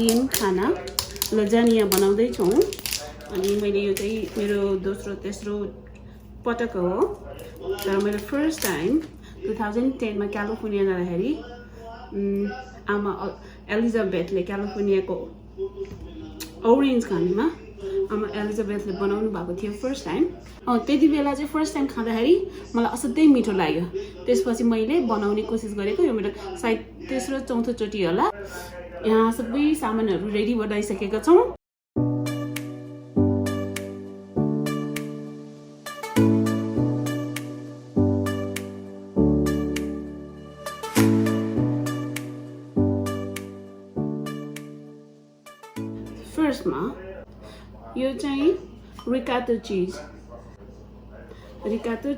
Italian खाना lasagne बनाउँदै छौँ। अनि मैले यो चाहिँ मेरो दोस्रो तेस्रो पटक हो, तर मेरो फर्स्ट टाइम 2010 मा क्यालिफोर्निया जाँदाखेरि आमा एलिजाबेथले क्यालिफोर्नियाको ओरेन्ज खानीमा आमा एलिजाबेथले बनाउनु भएको थियो फर्स्ट टाइम। त्यति बेला चाहिँ फर्स्ट टाइम खाँदाखेरि मलाई असाध्यै मिठो लाग्यो। त्यसपछि मैले बनाउने कोसिस गरेको, यो मेरो सायद तेस्रो चौथो चोटि होला। यहाँ सबै सामानहरू रेडी बनाइसकेका छौँ। फर्स्टमा यो चाहिँ रिकाटो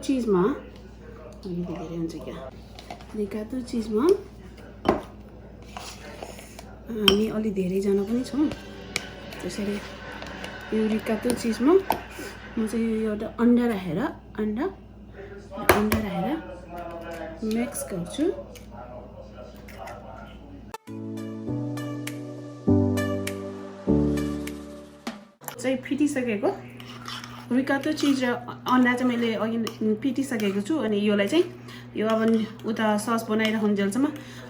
चिजमा धेरै हुन्छ क्या। रिकाटो चिजमा हामी अलि धेरैजना पनि छौँ, त्यसैले यो रिकाटो चिजमा म चाहिँ यो एउटा अन्डा राखेर मिक्स गर्छु। चाहिँ फिटिसकेको रिकाटो चिज र अन्डा चाहिँ मैले अघि फिटिसकेको छु। अनि योलाई चाहिँ यो अब उता सस बनाइरहन्जेलसम्म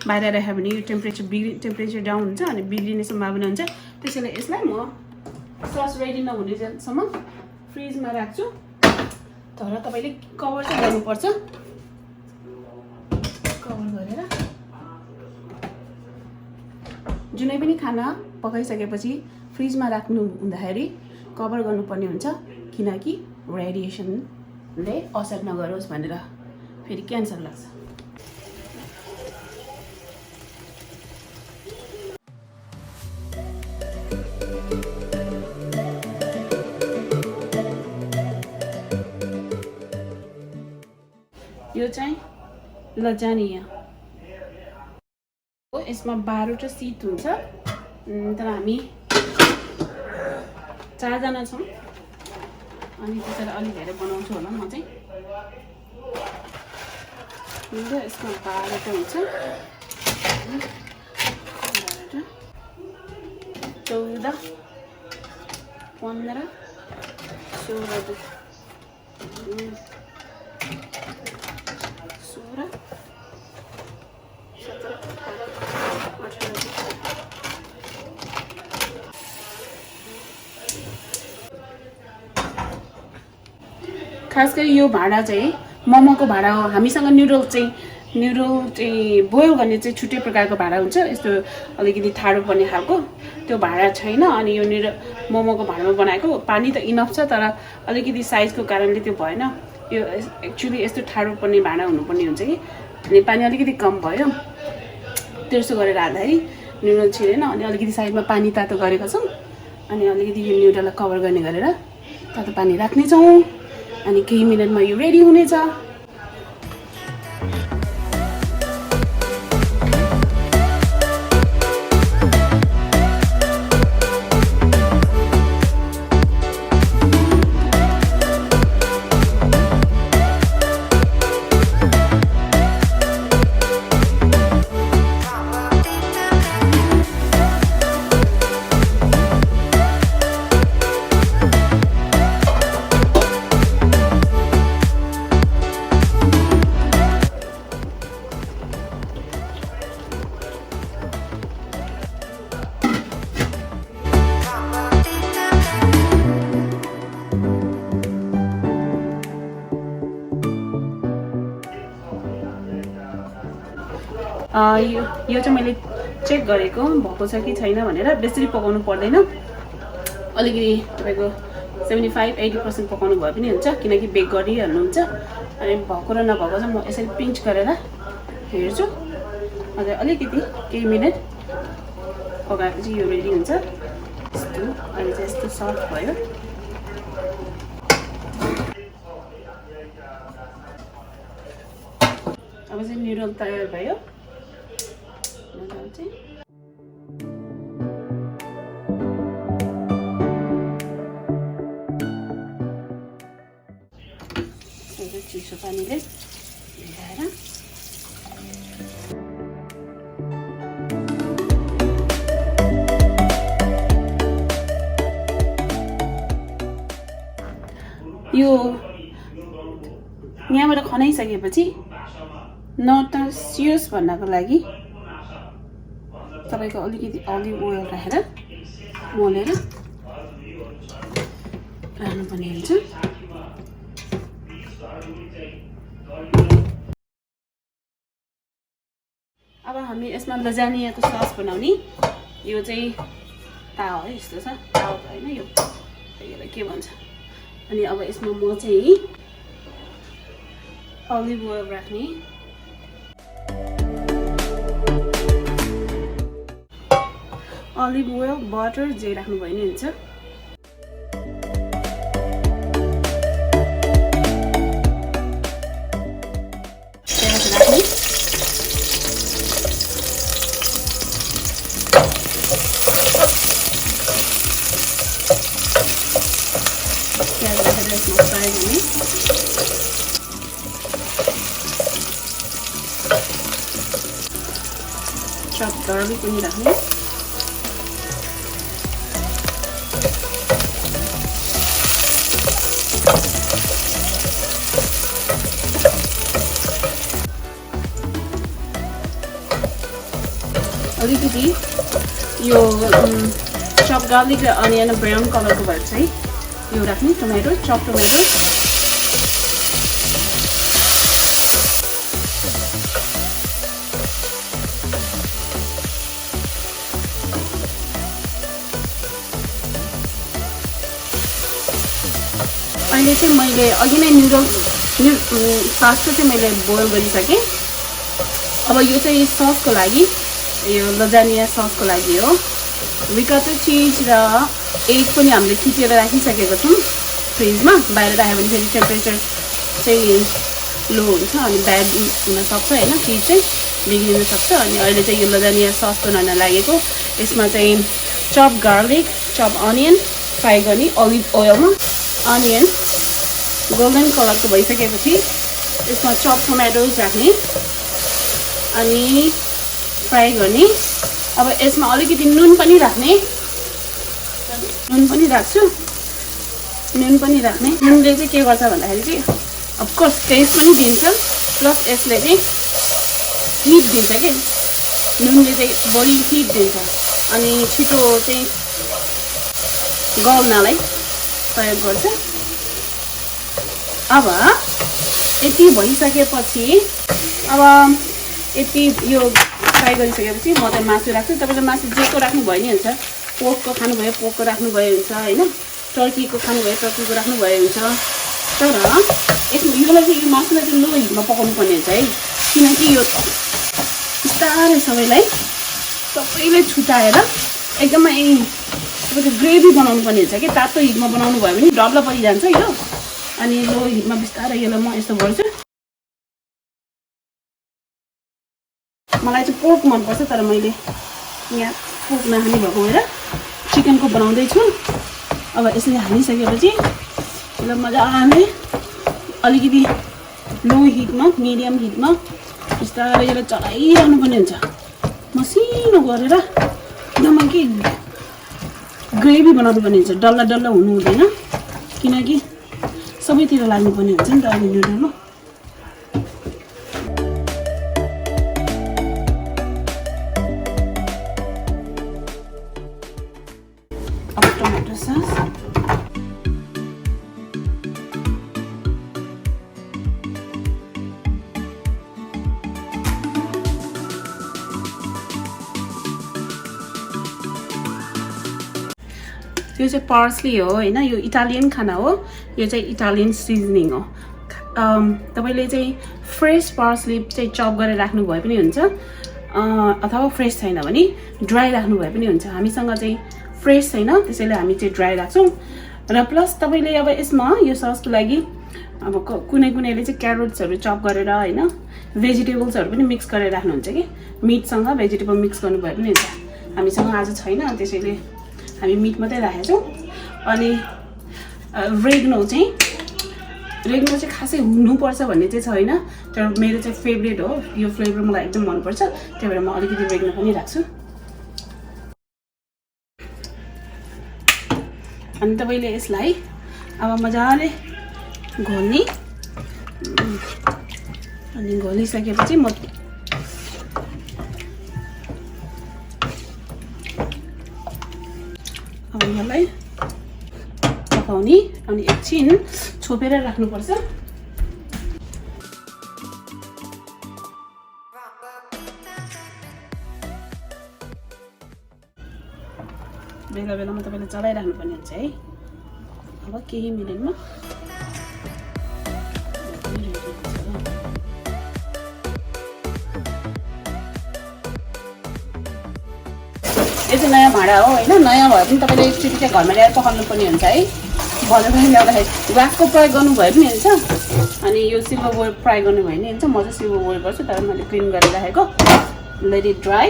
बाहिर राख्यो भने यो टेम्परेचर डाउन हुन्छ अनि बिग्रिने सम्भावना हुन्छ। त्यसैले यसलाई म सस रेडी नहुनेसम्म फ्रिजमा राख्छु। तर तपाईँले कभर चाहिँ गर्नुपर्छ। कभर गरेर जुनै पनि खाना पकाइसकेपछि फ्रिजमा राख्नु हुँदाखेरि कभर गर्नुपर्ने हुन्छ, किनकि रेडिएसनले असर नगरोस् भनेर, फेरि क्यान्सर लाग्छ। यो चाहिँ लजानिया हो। यसमा 12वटा सिट हुन्छ, तर हामी 4 जना छौँ अनि त्यसैले अलि धेरै बनाउँछु होला म चाहिँ। यसमा 12वटा हुन्छ, 14 15 16 17 खास गरी यो भाँडा चाहिँ मोमोको भाँडा हो। हामीसँग न्युडल चाहिँ बोइल गर्ने चाहिँ छुट्टै प्रकारको भाँडा हुन्छ, यस्तो अलिकति ठाडो पर्ने खालको त्यो भाँडा छैन। अनि यो मोमोको भाँडामा बनाएको पानी त इनफ छ, तर अलिकति साइजको कारणले त्यो भएन। यो एक्चुअली यस्तो ठाडो पर्ने भाँडा हुनुपर्ने हुन्छ कि, अनि पानी अलिकति कम भयो। त्यसो गरेर हाल्दाखेरि न्युडल छिरेन। अनि अलिकति साइडमा पानी तातो गरेको छौँ। अनि अलिकति यो न्युडललाई कभर गर्ने गरेर तातो पानी राख्नेछौँ। अनि केही मिनटमा यो रेडी हुनेछ। यो चाहिँ मैले चेक गरेको भएको छ कि छैन भनेर। बेसरी पकाउनु पर्दैन, अलिकति तपाईँको 75-80% पकाउनु भए पनि हुन्छ, किनकि बेक गरिहाल्नुहुन्छ। अनि भएको र नभएको चाहिँ म यसरी पिन्च गरेर हेर्छु। अझै अलिकति केही मिनट पकाएपछि यो रेडी हुन्छ। यस्तो अहिले चाहिँ यस्तो सफ्ट भयो। अब चाहिँ न्युडल तयार भयो। चिसो पानीले भिजाएर यो यहाँबाट खनाइसकेपछि नटासियोस् भन्नको लागि तपाईको अलिकति अलिभ ओइल राखेर मोलेर राख्नुपर्ने हुन्छ। अब हामी यसमा लजानियाको सस बनाउने। यो चाहिँ तावा है, यस्तो छ तावा त हैन, यो यसलाई के भन्छ। अनि अब यसमा म चाहिँ अलिभ ओइल राख्ने। अलिभ ओइल, बटर जे राख्नु भयो नि हुन्छ। प्याज राख्ने। प्याज राखेर यसमा फ्राई गर्ने। चप गार्लिक पनि राख्ने। अलिकति यो चप गार्लिक र अनियन ब्राउन कलरको भएर चाहिँ यो राख्ने। Tomato, chop tomato. अहिले चाहिँ मैले अघि नै पास्ता चाहिँ मैले बोइल गरिसकेँ। अब यो चाहिँ ससको लागि, यो लजानिया ससको लागि हो। रिकाटो चिज र एग पनि हामीले फिटेर राखिसकेको छौँ फ्रिजमा। बाहिर राख्यो भने फेरि टेम्परेचर चाहिँ लो हुन्छ अनि ब्याड हुनसक्छ होइन, चिज चाहिँ बिग्रिन सक्छ। अनि अहिले चाहिँ यो लजानिया सस बनाउन लागेको। यसमा चाहिँ chop garlic, chop onion fry गर्ने अलिभ ओइलमा। अनियन गोल्डन कलरको भइसकेपछि यसमा चप टोमेटोज राख्ने अनि फ्राई गर्ने। अब यसमा अलिकति नुन पनि राख्ने। नुन पनि राख्छु। नुन पनि राख्ने। नुनले चाहिँ के गर्छ भन्दाखेरि चाहिँ अफकोर्स टेस्ट पनि दिन्छ, प्लस यसले चाहिँ हिट दिन्छ कि। नुनले चाहिँ बडी हिट दिन्छ अनि छिटो चाहिँ गल्नलाई प्रयोग गर्छ। अब यति भइसकेपछि अब यति यो फ्राई गरिसकेपछि म चाहिँ मासु राख्छु। तपाईँले मासु जेको राख्नुभयो नि हुन्छ। पोर्कको खानुभयो पोर्कको राख्नुभयो हुन्छ होइन, टर्कीको खानुभयो टर्कीको राख्नुभयो हुन्छ। तर यसमा योलाई चाहिँ यो मासुलाई चाहिँ लो हिटमा पकाउनु पर्ने हुन्छ है, किनकि यो बिस्तारै सबैले छुटाएर एकदमै तपाईँको ग्रेभी बनाउनु पर्ने हुन्छ कि। तातो हिटमा बनाउनु भयो भने डल्लो परिजान्छ यो। अनि लो हिटमा बिस्तारै यसलाई म यस्तो गर्छु। मलाई चाहिँ पोर्क मनपर्छ, तर मैले यहाँ पोर्क नखाने भएको भएर चिकनको बनाउँदैछु। अब यसले हालिसकेपछि यसलाई मजाले अलिकति लो हिटमा, मिडियम हिटमा बिस्तारै यसलाई चलाइरहनु पर्ने हुन्छ। मसिनो गरेर एकदमै कि ग्रेभी बनाउनु पर्ने हुन्छ। डल्ला डल्ला हुनु हुँदैन, किनकि सबैतिर लाग्नुपर्ने हुन्छ नि त अनि नुडलमा। अब टमाटर सस, यो चाहिँ पार्सली हो होइन, यो इटालियन खाना हो। यो चाहिँ इटालियन सिजनिङ हो। तपाईँले चाहिँ फ्रेस पार्सली चाहिँ चप गरेर राख्नु भए पनि हुन्छ, अथवा फ्रेस छैन भने ड्राई राख्नु भए पनि हुन्छ। हामीसँग चाहिँ फ्रेस छैन, त्यसैले हामी चाहिँ ड्राई राख्छौँ। र प्लस तपाईँले अब यसमा यो ससको लागि अब कुनैले चाहिँ क्यारोट्सहरू चप गरेर होइन, भेजिटेबल्सहरू पनि मिक्स गरेर राख्नुहुन्छ कि। मिटसँग भेजिटेबल मिक्स गर्नु भए पनि हुन्छ। हामीसँग आज छैन, त्यसैले हामी मिट मात्रै राखेको छौँ। अनि रेग्नो चाहिँ खासै हुनुपर्छ भन्ने चाहिँ छैन, तर मेरो चाहिँ फेभरेट हो। यो फ्लेभर मलाई एकदम मनपर्छ, त्यही भएर म अलिकति रेग्नो पनि राख्छु। अनि तपाईँले यसलाई अब मजाले घोल्ने अनि घोलिसकेपछि म अब यसलाई पकाउने अनि एकछिन छोपेर राख्नुपर्छ। बेला बेलामा तपाईँले चलाइराख्नु पर्ने हुन्छ है। अब केही मिनेटमा यो चाहिँ नयाँ भाँडा हो होइन, नयाँ भए पनि तपाईँले एकचोटि चाहिँ घरमा ल्याएर पकाउनु पर्ने हुन्छ है। बजारमा ल्याउँदाखेरि ग्लासको प्रयोग गर्नुभयो पनि हुन्छ अनि यो सिल्भर वेयर प्रयोग गर्नुभयो भने हुन्छ। म चाहिँ सिल्भर वेयर गर्छु, तर मैले क्लिन गरेर राखेको। Let it dry.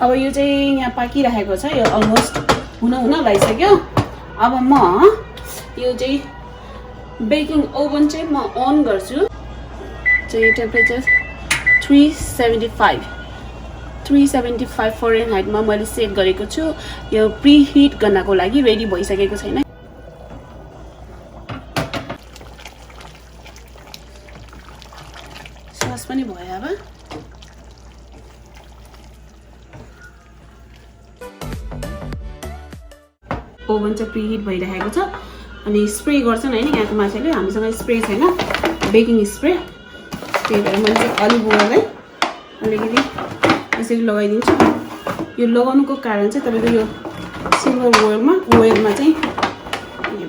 अब यो चाहिँ यहाँ पाकिरहेको छ, यो अलमोस्ट हुन लागिसक्यो। अब म यो चाहिँ बेकिङ ओभन चाहिँ म अन गर्छु। चाहिँ टेम्परेचर 375 फरेनहाइटमा मैले सेट गरेको छु। यो प्रिहिट गर्नको लागि रेडी भइसकेको छैन। सस पनि भयो। अब ओभन चाहिँ प्रिहिट भइरहेको छ अनि स्प्रे गर्छन् होइन यहाँको मान्छेले। हामीसँग स्प्रे छैन, बेकिङ स्प्रे, त्यही भएर मैले चाहिँ अलिभ ओइललाई अलिकति यसरी लगाइदिन्छु। यो लगाउनुको कारण चाहिँ तपाईँको यो सिल्भर वेयरमा चाहिँ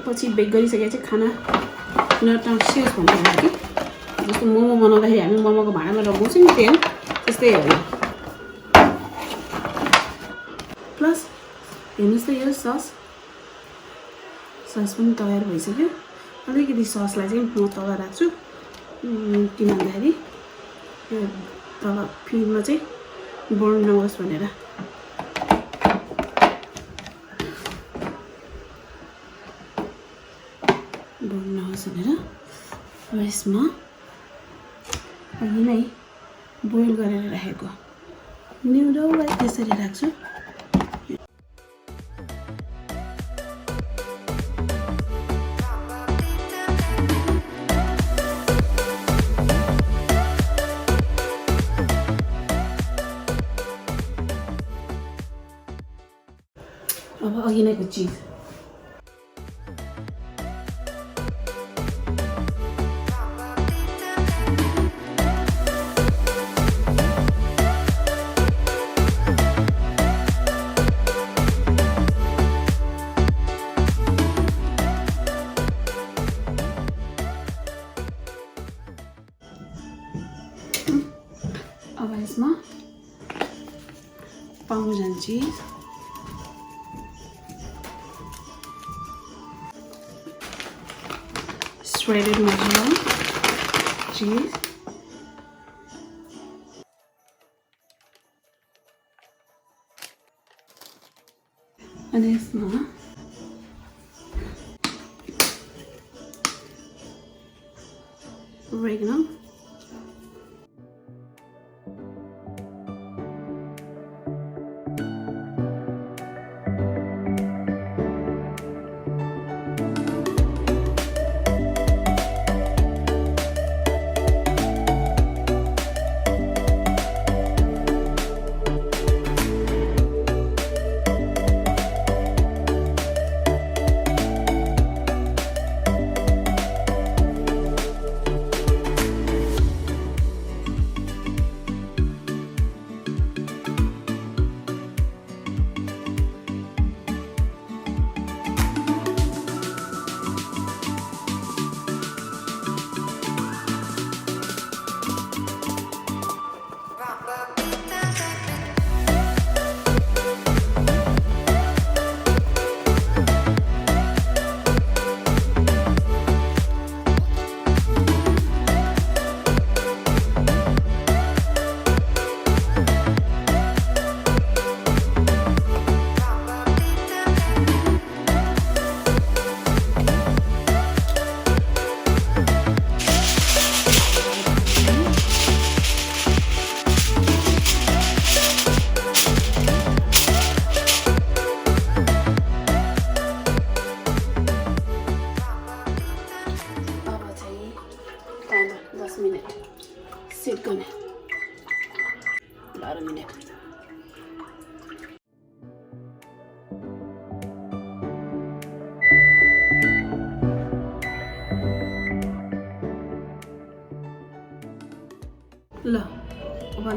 पछि बेक गरिसकेपछि खाना नटाउँसियोस् भन्नु लागि। जस्तो मोमो बनाउँदाखेरि हामी मोमोको भाँडामा लगाउँछौँ नि तेल, त्यस्तै हो यो। प्लस हेर्नुहोस् त यो सस पनि तयार भइसक्यो। अलिकति ससलाई चाहिँ म तल राख्छु किन भन्दाखेरि यो तल फिल्डमा चाहिँ बर्न नहोस् भनेर। अब यसमा अघि नै बोइल गरेर राखेको न्युडललाई त्यसरी राख्छु। अब अघि नैको चिज अब यसमा पार्मेसन चीज, shredded mozzarella cheese, and यसमा oregano,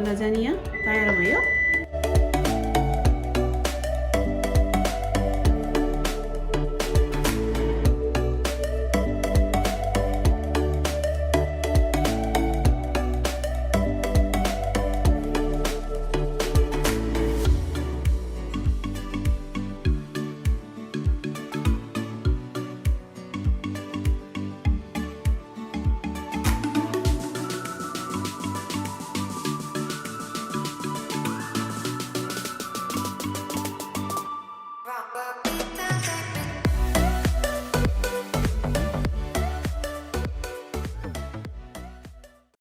लजानिया तयार भयो।